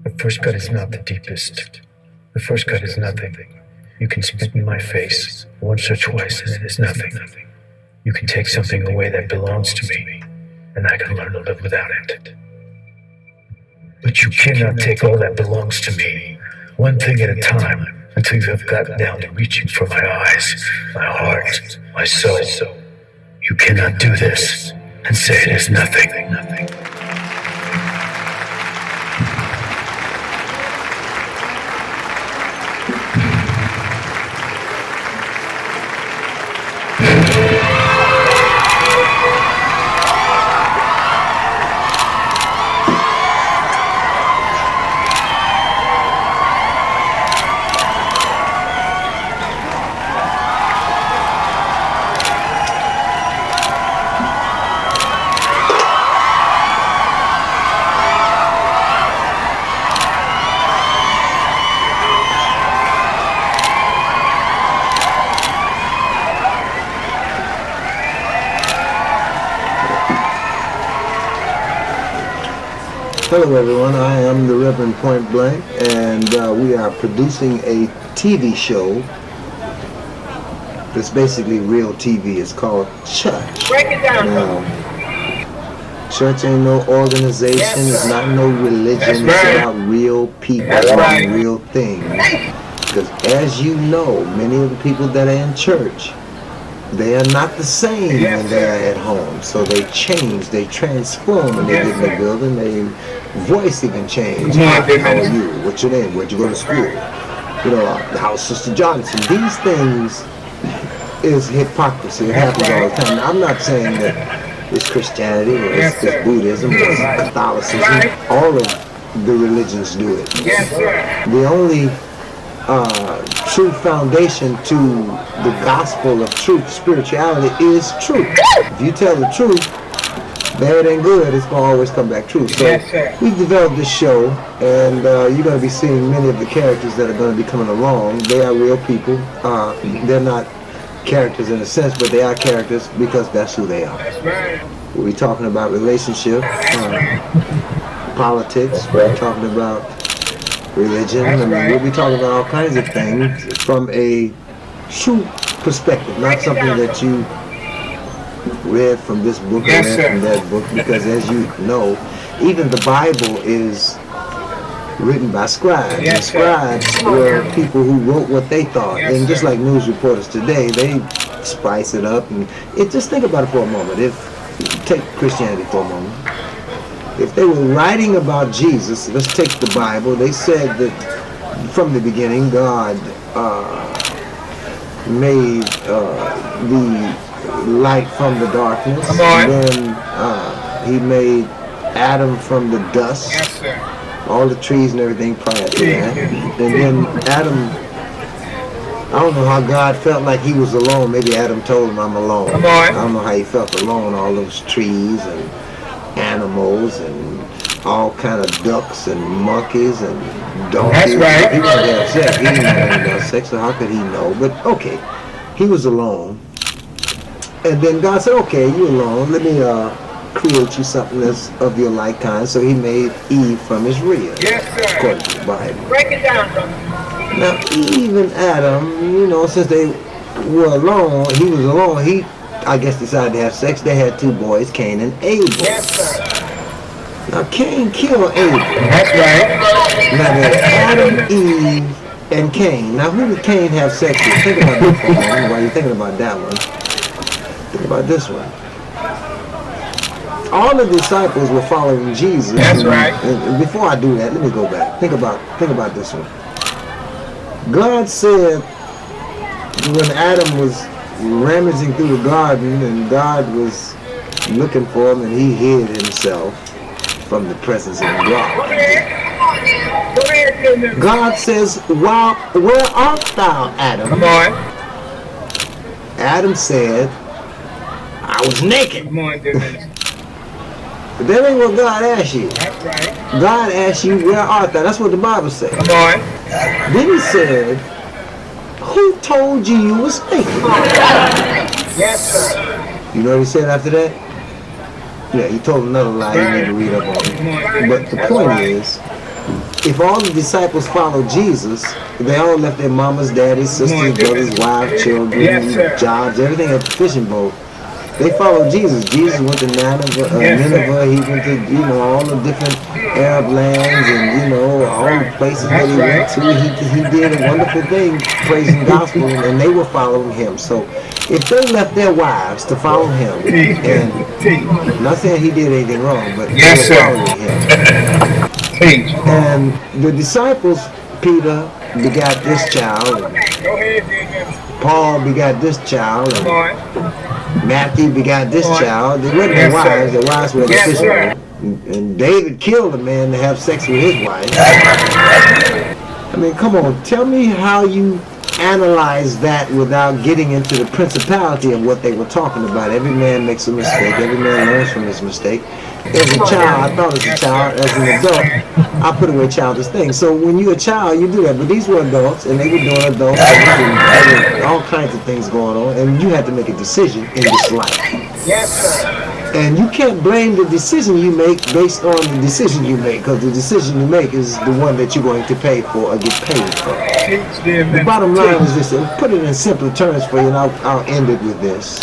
The first cut is not the deepest. The first cut is nothing. You can spit in my face once or twice and it is nothing. You can take something away that belongs to me, and I can learn to live without it. But you cannot take all that belongs to me, one thing at a time, until you have gotten down to reaching for my eyes, my heart, my soul. You cannot do this and say it is nothing. Hello everyone, I am the Reverend Point Blank, and we are producing a TV show that's basically real TV. It's called CHUCH. Break it down. Now, church ain't no organization, it's not no religion, That's it's right. about real people That's doing right. real things. Because as you know, many of the people that are in church, they are not the same Yes, when they are sir. at home. So they change, they transform when they Yes, get in the sir. building. Their voice even change. Come on, How David. are you? What's your name? Where'd you go to school? You know, how's Sister Johnson? These things is hypocrisy. It happens all the time. Now, I'm not saying that it's Christianity or Yes, it's sir. Buddhism or it's Catholicism. Right. All of the religions do it. Yes, sir. The only true foundation to the gospel of truth, spirituality, is truth. If you tell the truth, bad and good, it's going to always come back true. So Yes, sir. we've developed this show, and you're going to be seeing many of the characters that are going to be coming along. They are real people. They're not characters in a sense, but they are characters because that's who they are. That's right. We'll be talking about relationships, politics, we're talking about religion, That's and right. we'll be talking about all kinds of things from a true perspective, not something that you read from this book or Yes, read sir. from that book, because as you know, even the Bible is written by scribes. Yes, and sir. scribes were people who wrote what they thought. Yes, and just sir. like news reporters today, they spice it up. And just think about it for a moment. Take Christianity for a moment. If they were writing about Jesus, let's take the Bible, they said that from the beginning God made the light from the darkness. Come on. And then he made Adam from the dust. Yes, sir. All the trees and everything prior to that. And then Adam, I don't know how God felt like he was alone. Maybe Adam told him, I'm alone. Come on. I don't know how he felt alone. All those trees and animals and all kind of ducks and monkeys and donkeys. That's right. He wanted to have sex. He didn't know anything about sex, so how could he know? But okay, he was alone. And then God said, okay, you're alone. Let me create you something that's of your like kind. So he made Eve from his rib, Yes, sir. according to the Bible. Break it down, brother. Now, Eve and Adam, you know, since they were alone, he was alone, he, I guess, decided to have sex. They had two boys, Cain and Abel. Yes, sir. Now, Cain killed Abel. That's right. Now, there's Adam, Eve, and Cain. Now, who did Cain have sex with? Think about that for a moment while you're thinking about that one. Think about this one. All the disciples were following Jesus. That's right. And before I do that, let me go back. Think about this one. God said when Adam was rummaging through the garden and God was looking for him and he hid himself from the presence of Go God. ahead. Go ahead, Jimmy. God says, where art thou, Adam? Come on. Adam said, I was naked. Come on, Jimmy. But that ain't what God asked you. That's right. God asked you, where art thou? That's what the Bible says. Come on. Then he said, who told you you was naked? Yes, sir. You know what he said after that? Yeah, he told another lie you need to read up on. Come on. But the That's point right. is, if all the disciples followed Jesus, they all left their mamas, daddies, sisters, brothers, wives, children, jobs, everything at the fishing boat. They followed Jesus. Jesus went to Nineveh. He went to, all the different Arab lands and, all the places that he went to. He did a wonderful thing, praising the gospel, and they were following him. So if they left their wives to follow him, and I'm not saying he did anything wrong, but they were following him. And the disciples, Peter begot this child, and Paul begot this child, and Matthew begot this child. They weren't their wives. Their wives were the fishermen. And David killed a man to have sex with his wife. I mean, come on. Tell me how you analyze that without getting into the principality of what they were talking about. Every man makes a mistake. Every man learns from his mistake. As a child, I thought as a child. As an adult, I put away childish things. So when you're a child, you do that. But these were adults, and they were doing adult things, and all kinds of things going on. And you had to make a decision in this life. Yes, sir. And you can't blame the decision you make based on the decision you make, because the decision you make is the one that you're going to pay for or get paid for. The bottom line is this, and put it in simpler terms for you, and I'll end it with this.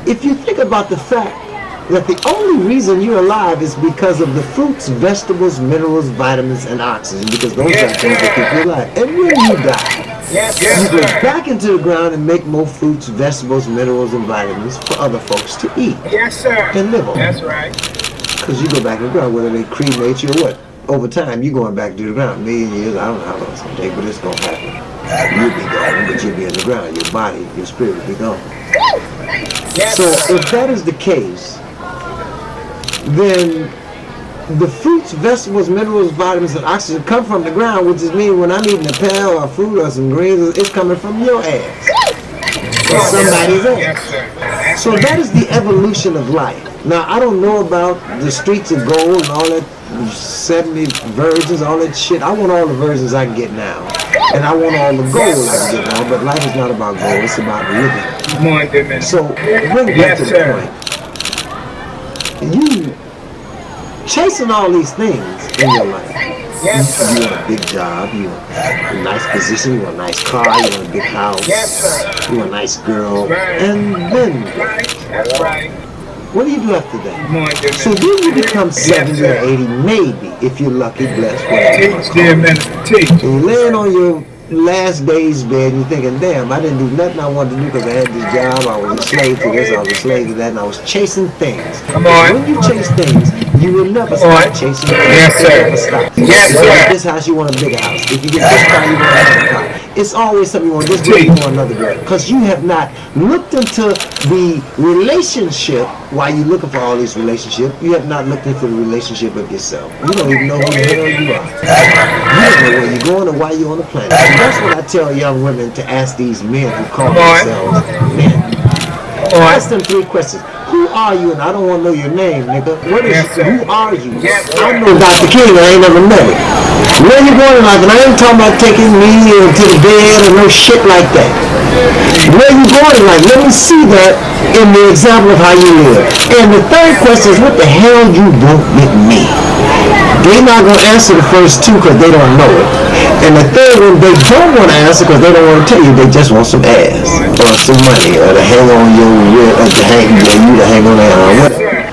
If you think about the fact that the only reason you're alive is because of the fruits, vegetables, minerals, vitamins, and oxygen, because those are the things that keep you alive. And when you die, you go back into the ground and make more fruits, vegetables, minerals, and vitamins for other folks to eat. Yes, sir. And live on. That's right. Because you go back in the ground, whether they cremate you or what. Over time, you're going back to the ground. A million years, I don't know how long it's going to take, but it's going to happen. You'll be gone, but you'll be in the ground. Your body, your spirit will be gone. So if that is the case, then the fruits, vegetables, minerals, vitamins, and oxygen come from the ground, which is mean when I'm eating a pear or a fruit or some greens, it's coming from your ass or somebody's ass. So that is the evolution of life. Now, I don't know about the streets of gold and all that 70 virgins, all that shit. I want all the virgins I can get now. And I want all the gold I can get now, but life is not about gold, it's about living. So, bring it back to the point. You chasing all these things in your life. You want a big job, you want a nice position, you want a nice car, you want a big house, you want a nice girl, and then what do you do after that? So then you become 70 or 80, maybe, if you're lucky, blessed, whatever. You're laying on your last day's bed and you're thinking, damn, I didn't do nothing I wanted to do because I had this job, I was a slave to this, I was a slave to that, and I was chasing things. When you chase things, you will never stop chasing things. Yes, sir. You never stop. Yes, if you get sir. this house, you want a bigger house. If you get this car, you want another car. It's always something you want this girl, you want another girl. Because you have not looked into the relationship while you're looking for all these relationships. You have not looked into the relationship of yourself. You don't even know who the hell you are. You don't know where you're going or why you're on the planet. And that's what I tell young women to ask these men who call themselves men. Ask them 3 questions. Who are you? And I don't want to know your name, nigga. Who are you? I know Dr. King, I ain't never met him. Where you going in life? And I ain't talking about taking me to the bed or no shit like that. Where you going in life? Let me see that in the example of how you live. And the 3rd question is, what the hell you want with me? They're not going to answer the first 2 because they don't know it. And the 3rd one, they don't want to answer because they don't want to tell you. They just want some ass or some money or to hang on your rear or to hang on their arm, whatever.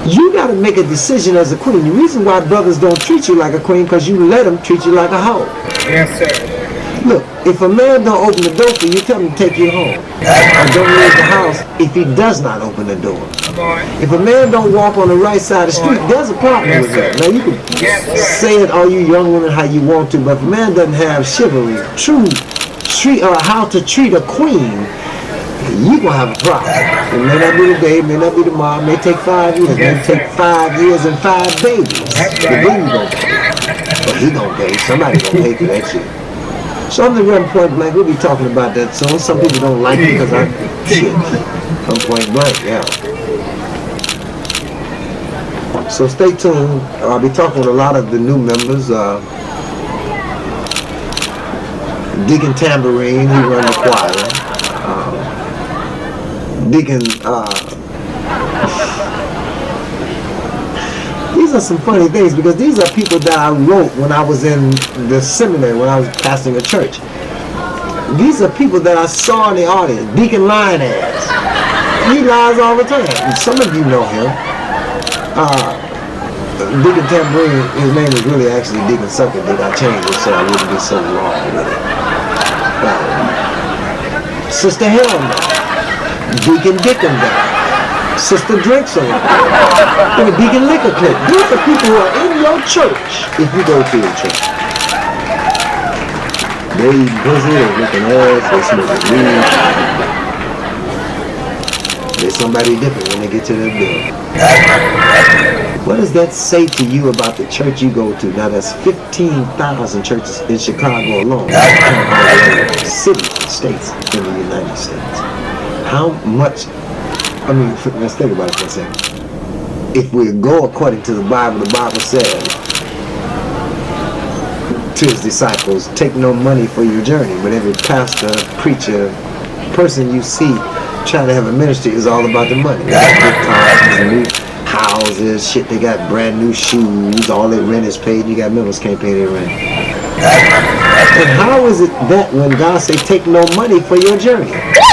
You got to make a decision as a queen. The reason why brothers don't treat you like a queen because you let them treat you like a hoe. Yes, sir. Look, if a man don't open the door for you, tell him to take you home. Or don't leave the house if he does not open the door. If a man don't walk on the right side of the street, there's a problem with that. Now you can say it, all you young women, how you want to, but if a man doesn't have chivalry, how to treat a queen, you're going to have a problem. It may not be today, it may not be tomorrow, it may take 5 years, it may take 5 years and 5 babies. But then you going to pay. But he going to pay, somebody going to pay for that shit. So I'm the Reverend Point Blank. We'll be talking about that soon. Some people don't like it because I'm Point Blank, yeah. So stay tuned. I'll be talking with a lot of the new members. Deacon Tambourine, he run the choir. Deacon, these are some funny things because these are people that I wrote when I was in the seminary, when I was pastoring a church. These are people that I saw in the audience. Deacon Lion ass. He lies all the time. And some of you know him. Deacon Tambourine, his name is really actually Deacon Sucker. Did I change it so I wouldn't be so wrong with it? Sister Helena, Deacon Dickenback, Sister Drexel, and Deacon Liquor Clip. These are people who are in your church if you go to your church. They eat pussy, they looking ass, they smoking weed. There's somebody different when they get to their building. What does that say to you about the church you go to? Now that's 15,000 churches in Chicago alone. Cities and states in the United States. How much, let's think about it for a second. If we go according to the Bible says to his disciples, take no money for your journey. But every pastor, preacher, person you see trying to have a ministry is all about the money. They got big cars, new houses, shit, they got brand new shoes, all their rent is paid, you got members can't pay their rent. And how is it that when God say take no money for your journey,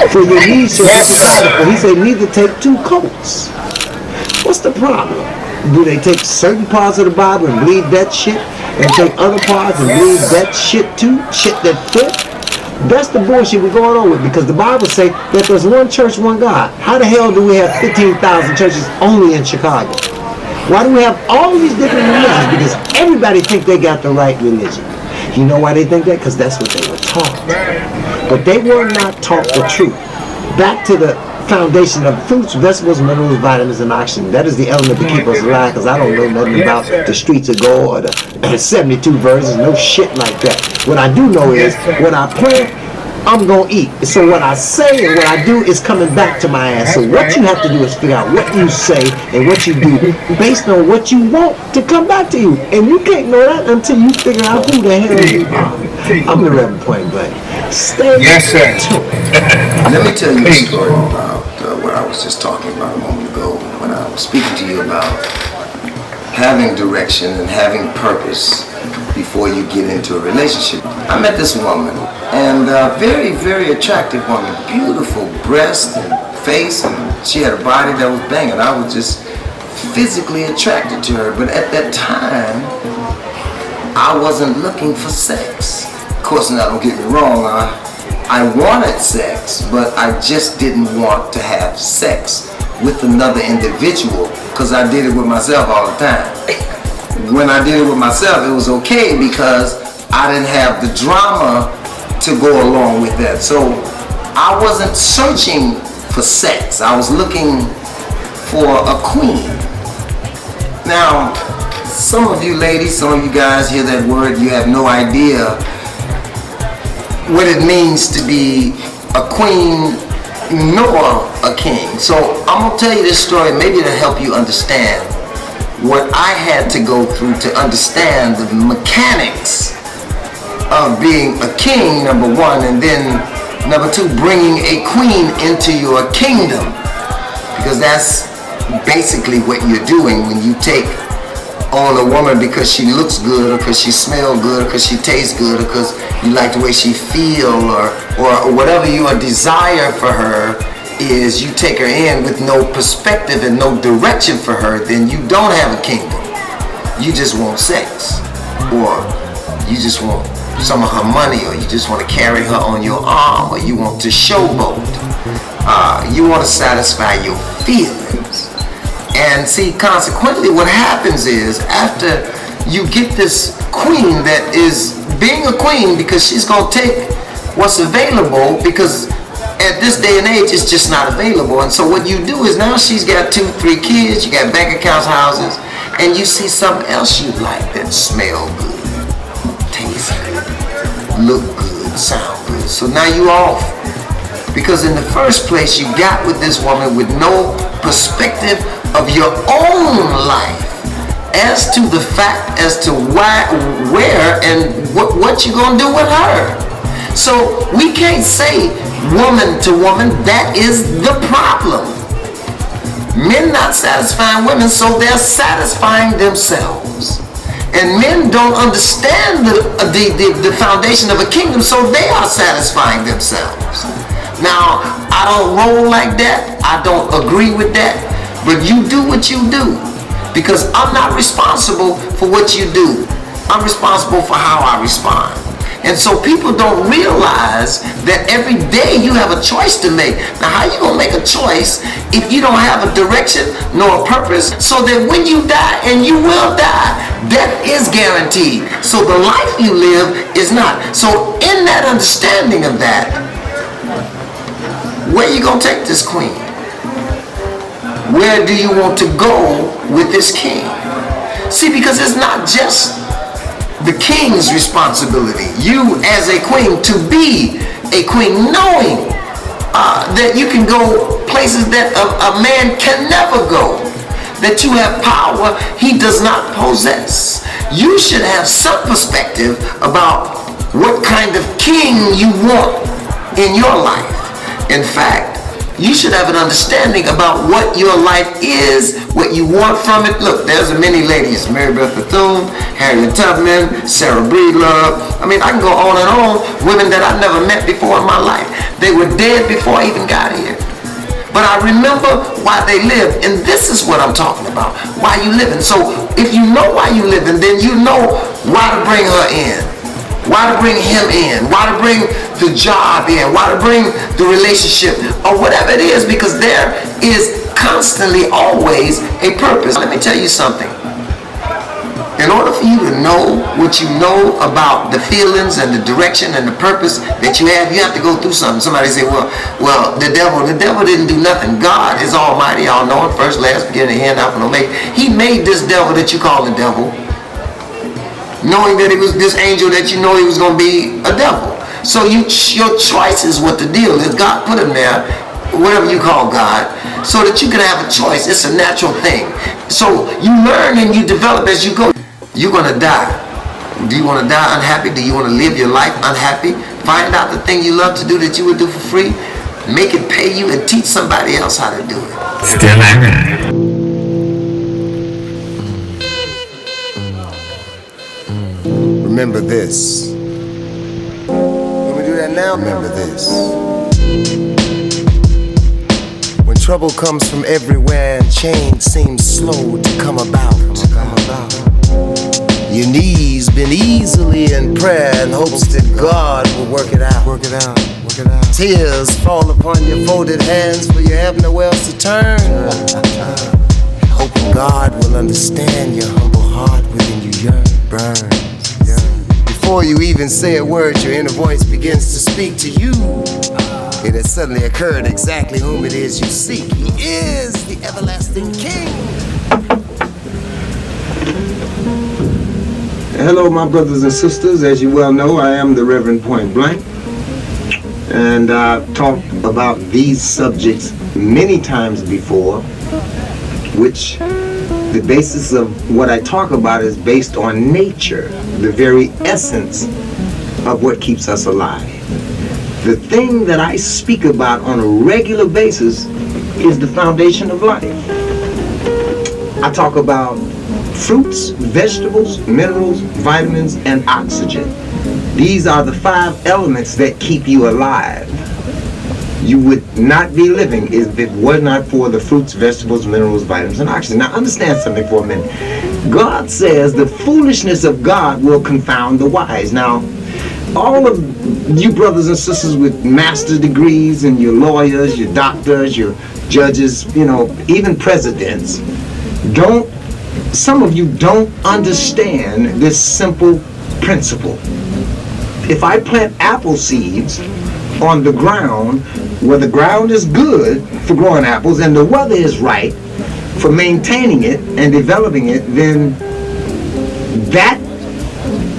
for your needs shall be provided for, he say neither take 2 coats? What's the problem? Do they take certain parts of the Bible and believe that shit, and take other parts and believe that shit too? Shit that fit? That's the bullshit we're going on with, because the Bible say that there's one church, one God. How the hell do we have 15,000 churches only in Chicago? Why do we have all these different religions? Because everybody think they got the right religion. You know why they think that? Because that's what they were taught. But they were not taught the truth. Back to the foundation of fruits, vegetables, minerals, vitamins, and oxygen. That is the element to keep us alive, because I don't know nothing about the streets of gold or the 72 verses, no shit like that. What I do know is, what I plant, I'm going to eat. So what I say and what I do is coming back to my ass. So what you have to do is figure out what you say and what you do based on what you want to come back to you. And you can't know that until you figure out who the hell you are. I'm the Reverend Point Blank. Stay tuned. Let me tell you a story about what I was just talking about a moment ago when I was speaking to you about having direction and having purpose before you get into a relationship. I met this woman, and a very, very attractive woman, beautiful breast and face, and she had a body that was banging. I was just physically attracted to her, but at that time, I wasn't looking for sex. Of course, now don't get me wrong, I wanted sex, but I just didn't want to have sex with another individual, because I did it with myself all the time. When I did it with myself, it was okay because I didn't have the drama to go along with that. So I wasn't searching for sex. I was looking for a queen. Now, some of you ladies, some of you guys hear that word, you have no idea what it means to be a queen nor a king. So I'm gonna tell you this story maybe to help you understand what I had to go through to understand the mechanics of being a king, number one, and then number two, bringing a queen into your kingdom, because that's basically what you're doing when you take on a woman because she looks good, or because she smells good, or because she tastes good, or because you like the way she feels, or whatever your desire for her is. You take her in with no perspective and no direction for her, then you don't have a kingdom. You just want sex, or you just want some of her money, or you just want to carry her on your arm, or you want to showboat. You want to satisfy your feelings. And see, consequently, what happens is, after you get this queen that is being a queen because she's going to take what's available, because at this day and age, it's just not available. And so what you do is, now she's got 2, 3 kids, you got bank accounts, houses, and you see something else you like that smell good, taste good, look good, sound good. So now you off. Because in the first place, you got with this woman with no perspective of your own life as to the fact, as to why, where, and what you're going to do with her. So we can't say woman to woman. That is the problem. Men not satisfying women, so they're satisfying themselves. And men don't understand the foundation of a kingdom, so they are satisfying themselves. Now, I don't roll like that. I don't agree with that. But you do what you do, because I'm not responsible for what you do. I'm responsible for how I respond. And so people don't realize that every day you have a choice to make. Now, how you gonna make a choice if you don't have a direction nor a purpose, so that when you die, and you will die, death is guaranteed. So the life you live is not. So in that understanding of that, where you gonna take this queen? Where do you want to go with this king? See, because it's not just the king's responsibility, you as a queen, to be a queen, knowing that you can go places that a man can never go, that you have power he does not possess. You should have some perspective about what kind of king you want in your life. In fact, you should have an understanding about what your life is, what you want from it. Look, there's many ladies, Mary Beth Bethune, Harriet Tubman, Sarah Breedlove. I mean, I can go on and on. Women that I never met before in my life. They were dead before I even got here. But I remember why they lived, and this is what I'm talking about. Why you living. So if you know why you living, then you know why to bring her in. Why to bring him in? Why to bring the job in? Why to bring the relationship? Or whatever it is, because there is constantly always a purpose. Let me tell you something. In order for you to know what you know about the feelings and the direction and the purpose that you have to go through something. Somebody say, well, the devil didn't do nothing. God is almighty, all knowing, first, last, beginning, end, alpha, and omega. He made this devil that you call the devil, knowing that it was this angel that you know he was going to be a devil. So your choice is what the deal is. God put him there, whatever you call God, so that you can have a choice. It's a natural thing. So you learn and you develop as you go. You're going to die. Do you want to die unhappy? Do you want to live your life unhappy? Find out the thing you love to do that you would do for free. Make it pay you and teach somebody else how to do it. Still angry. Remember this. When we do that now, remember this. When trouble comes from everywhere and change seems slow to come about, your knees bend easily in prayer in hopes that God will work it out. Tears fall upon your folded hands, for you have nowhere else to turn. Hoping God will understand your humble heart within you burns. Before you even say a word, your inner voice begins to speak to you. It has suddenly occurred exactly whom it is you seek. He is the everlasting King. Hello, my brothers and sisters. As you well know, I am the Reverend Point Blank. And I've talked about these subjects many times before, which the basis of what I talk about is based on nature, the very essence of what keeps us alive. The thing that I speak about on a regular basis is the foundation of life. I talk about fruits, vegetables, minerals, vitamins, and oxygen. These are the 5 elements that keep you alive. You would not be living if it were not for the fruits, vegetables, minerals, vitamins, and oxygen. Now understand something for a minute. God says the foolishness of God will confound the wise. Now, all of you brothers and sisters with master's degrees and your lawyers, your doctors, your judges, even presidents, some of you don't understand this simple principle. If I plant apple seeds on the ground where the ground is good for growing apples and the weather is right for maintaining it and developing it, then that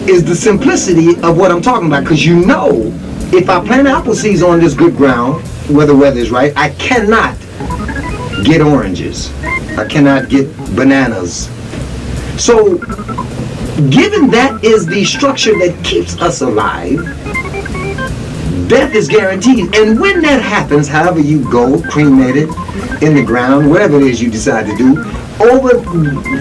is the simplicity of what I'm talking about. Because if I plant apple seeds on this good ground where the weather is right, I cannot get oranges. I cannot get bananas. So given that is the structure that keeps us alive, Death is guaranteed. And when that happens, however you go, cremated, in the ground, whatever it is you decide to do, over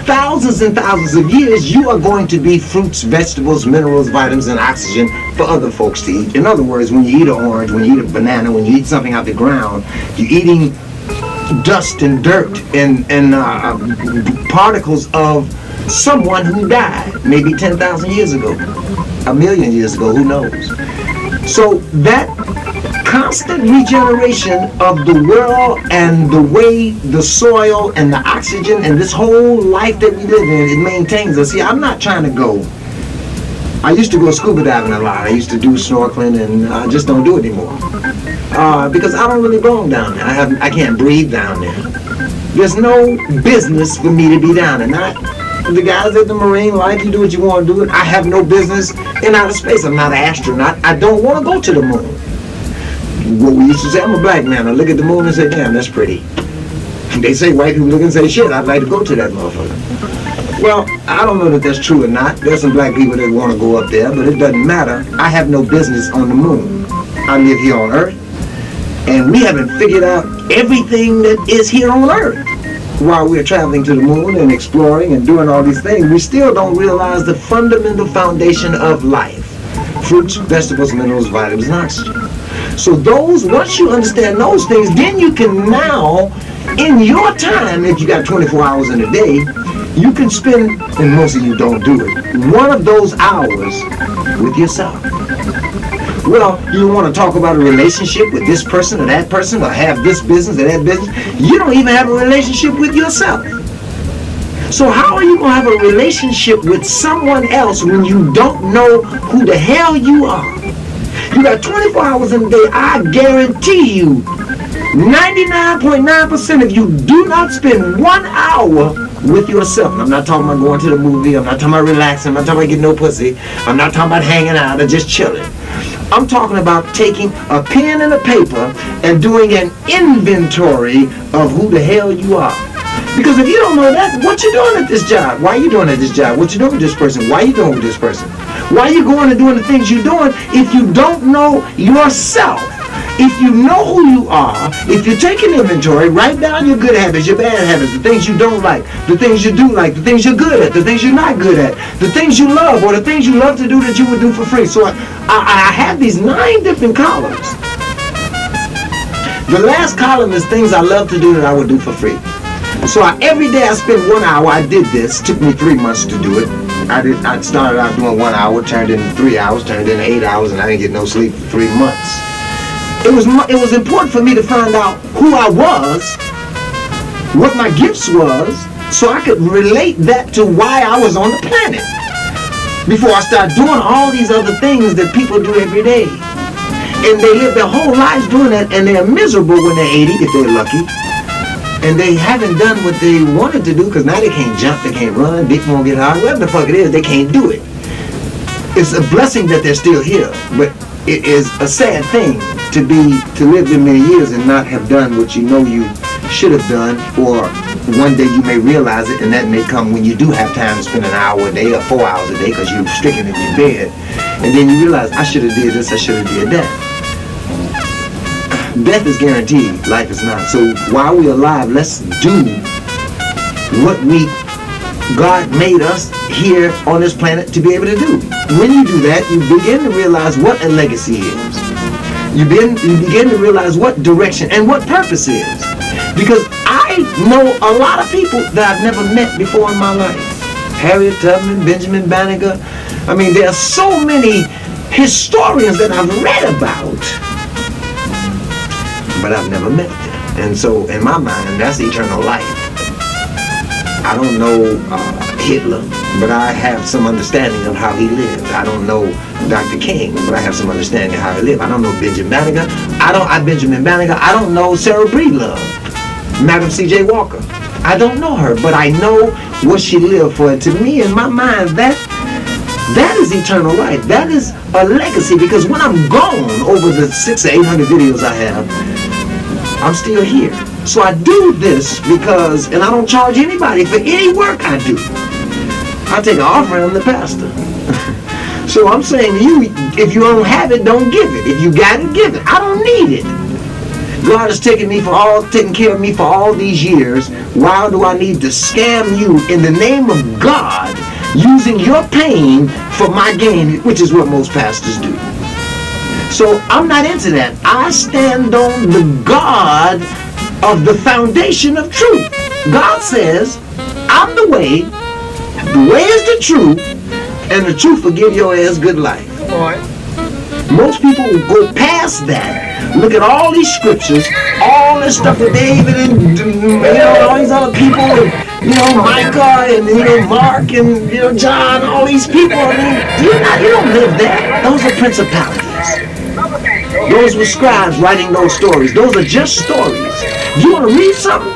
thousands and thousands of years, you are going to be fruits, vegetables, minerals, vitamins, and oxygen for other folks to eat. In other words, when you eat an orange, when you eat a banana, when you eat something out the ground, you're eating dust and dirt and particles of someone who died maybe 10,000 years ago, a million years ago, who knows. So that constant regeneration of the world and the way the soil and the oxygen and this whole life that we live in, it maintains us. See, I'm not trying to go. I used to go scuba diving a lot. I used to do snorkeling, and I just don't do it anymore. Because I don't really belong down there. I can't breathe down there. There's no business for me to be down there. Not the guys at the marine life, you do what you want to do. I have no business in outer space. I'm not an astronaut. I don't want to go to the moon. What we used to say, I'm a black man. I look at the moon and say, damn, that's pretty. They say white people look and say, shit, I'd like to go to that motherfucker. Well, I don't know that that's true or not. There's some black people that want to go up there, but it doesn't matter. I have no business on the moon. I live here on Earth, and we haven't figured out everything that is here on Earth. While we're traveling to the moon and exploring and doing all these things, we still don't realize the fundamental foundation of life. Fruits, vegetables, minerals, vitamins, and oxygen. So once you understand those things, then you can now, in your time, if you got 24 hours in a day, you can spend, and most of you don't do it, one of those hours with yourself. Well, you want to talk about a relationship with this person or that person, or have this business or that business. You don't even have a relationship with yourself. So how are you going to have a relationship with someone else when you don't know who the hell you are? You got 24 hours in a day. I guarantee you, 99.9% of you do not spend 1 hour with yourself. And I'm not talking about going to the movie. I'm not talking about relaxing. I'm not talking about getting no pussy. I'm not talking about hanging out or just chilling. I'm talking about taking a pen and a paper and doing an inventory of who the hell you are. Because if you don't know that, what you doing at this job? Why are you doing at this job? What you doing with this person? Why are you doing with this person? Why are you going and doing the things you're doing if you don't know yourself? If you know who you are, if you take an inventory, write down your good habits, your bad habits, the things you don't like, the things you do like, the things you're good at, the things you're not good at, the things you love, or the things you love to do that you would do for free. So I have these 9 different columns. The last column is things I love to do that I would do for free. So every day I spend 1 hour. I did this. Took me 3 months to do it. I started out doing 1 hour, turned into 3 hours, turned into 8 hours, and I didn't get no sleep for 3 months. It was important for me to find out who I was, what my gifts was, so I could relate that to why I was on the planet. Before I start doing all these other things that people do every day. And they live their whole lives doing that, and they're miserable when they're 80, if they're lucky. And they haven't done what they wanted to do, because now they can't jump, they can't run, dick won't get hard, whatever the fuck it is, they can't do it. It's a blessing that they're still here, but it is a sad thing to live in many years and not have done what you know you should have done, or one day you may realize it, and that may come when you do have time to spend an hour a day or 4 hours a day because you're stricken in your bed, and then you realize, I should have did this, I should have did that. Death is guaranteed, life is not. So while we're alive, let's do what God made us here on this planet to be able to do. When you do that, you begin to realize what a legacy is. You begin to realize what direction and what purpose is. Because I know a lot of people that I've never met before in my life. Harriet Tubman, Benjamin Banneker. I mean, there are so many historians that I've read about, but I've never met them. And so in my mind, that's eternal life. I don't know Hitler, but I have some understanding of how he lived. I don't know Dr. King, but I have some understanding of how he lived. I don't know Benjamin Banneker. I don't know Sarah Breedlove, Madam C.J. Walker. I don't know her, but I know what she lived for. And to me, in my mind, that is eternal life. That is a legacy, because when I'm gone, over the 600 or 800 videos I have, I'm still here. So I do this because, and I don't charge anybody for any work I do. I take an offering, I'm the pastor. So I'm saying to you, if you don't have it, don't give it. If you got it, give it. I don't need it. God has taken care of me for all these years. Why do I need to scam you in the name of God, using your pain for my gain, which is what most pastors do? So I'm not into that. I stand on the God of the foundation of truth. God says, I'm the way is the truth, and the truth will give your ass good life. Most people will go past that. Look at all these scriptures, all this stuff that David and all these other people, and Micah and Mark and John, all these people. I mean, you don't live there. Those are principalities. Those were scribes writing those stories. Those are just stories. You want to read something?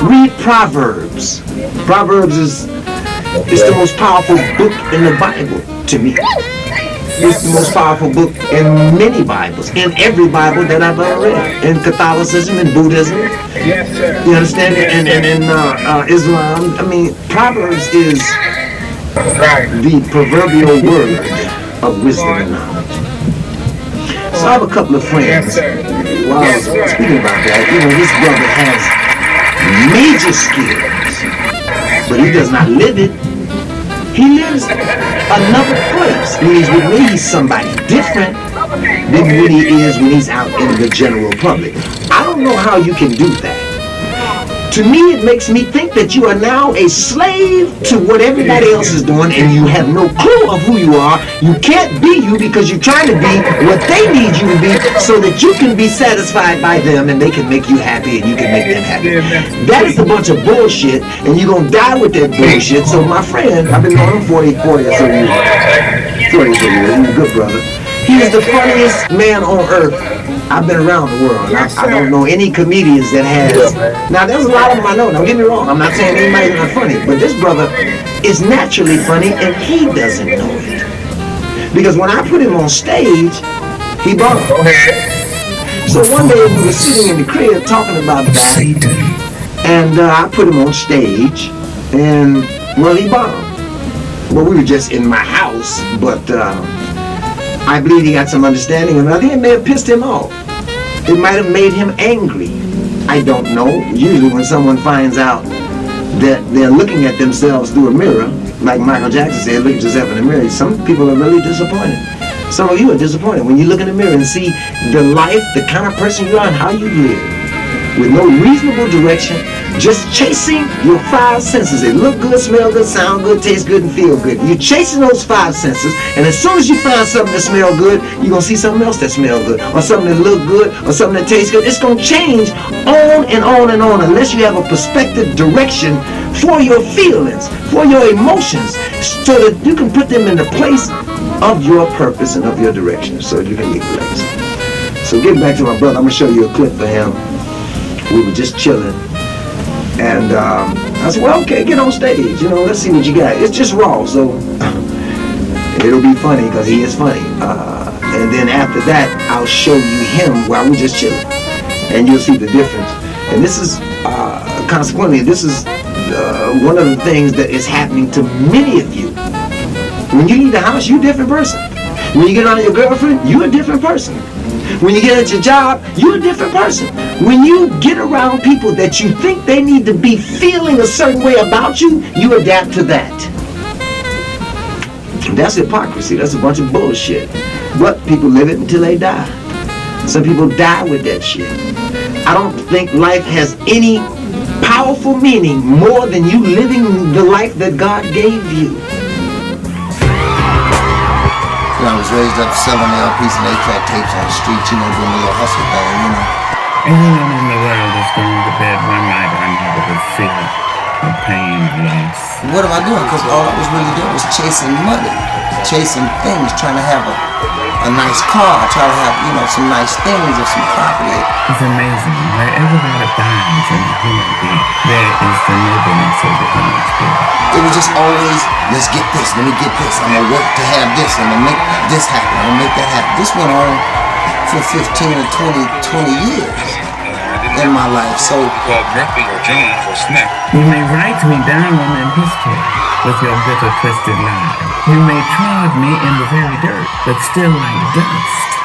Read Proverbs. Proverbs is the most powerful book in the Bible to me. It's the most powerful book in many Bibles, in every Bible that I've ever read, in Catholicism, in Buddhism. Yes, sir. You understand? And in Islam. I mean, Proverbs is the proverbial word of wisdom and knowledge. So I have a couple of friends. While I was speaking about that, this brother has major skills, but he does not live it. He lives another place. When he's with me, he's somebody different than what he is when he's out in the general public. I don't know how you can do that. To me, it makes me think that you are now a slave to what everybody else is doing, and you have no clue of who you are. You can't be you because you're trying to be what they need you to be so that you can be satisfied by them and they can make you happy and you can make them happy. That is a bunch of bullshit, and you're going to die with that bullshit. So my friend, I've been knowing him 40 or so years. 40 or so years. He's a good brother. He is the funniest man on earth. I've been around the world. I don't know any comedians that has. Now, there's a lot of them I know. Don't get me wrong. I'm not saying anybody's not funny. But this brother is naturally funny, and he doesn't know it. Because when I put him on stage, he bombed. So one day we were sitting in the crib talking about that. And I put him on stage, and, well, he bombed. Well, we were just in my house, but I believe he got some understanding, and I think it may have pissed him off. It might have made him angry. I don't know. Usually when someone finds out that they're looking at themselves through a mirror, like Michael Jackson said, look at yourself in the mirror, some people are really disappointed. Some of you are disappointed when you look in the mirror and see the life, the kind of person you are, and how you live, with no reasonable direction, just chasing your five senses. They look good, smell good, sound good, taste good, and feel good. You're chasing those five senses, and as soon as you find something that smells good, you're going to see something else that smells good, or something that looks good, or something that tastes good. It's going to change on and on and on unless you have a perspective direction for your feelings, for your emotions, so that you can put them in the place of your purpose and of your direction, so you can be blessed. So getting back to my brother, I'm going to show you a clip for him. We were just chilling. And I said, well, okay, get on stage. Let's see what you got. It's just raw, so it'll be funny because he is funny. And then after that, I'll show you him while we're just chilling. And you'll see the difference. And this is, consequently, this is one of the things that is happening to many of you. When you leave the house, you're a different person. When you get on your girlfriend, you're a different person. When you get at your job, you're a different person. When you get around people that you think they need to be feeling a certain way about you, you adapt to that. That's hypocrisy. That's a bunch of bullshit. But people live it until they die. Some people die with that shit. I don't think life has any powerful meaning more than you living the life that God gave you. I was raised up selling LPs and 8-track tapes on the street, doing a little hustle thing, Anyone in the world is going to bed one night or another with fear of pain and loss. What am I doing? Because all I was really doing was chasing money, chasing things, trying to have a nice car, trying to have, some nice things or some property. It's amazing. Wherever there are dimes in the human being, there is the nobleness of the human spirit. It was just always, let's get this, let me get this, I'm going to work to have this, I'm going to make this happen, I'm going to make that happen. This went on for 15 or 20 years. in my life. So called Murphy or Jones or Smith. You may write me down in history with your bitter, twisted lies. You may trod me in the very dirt, but still like dust.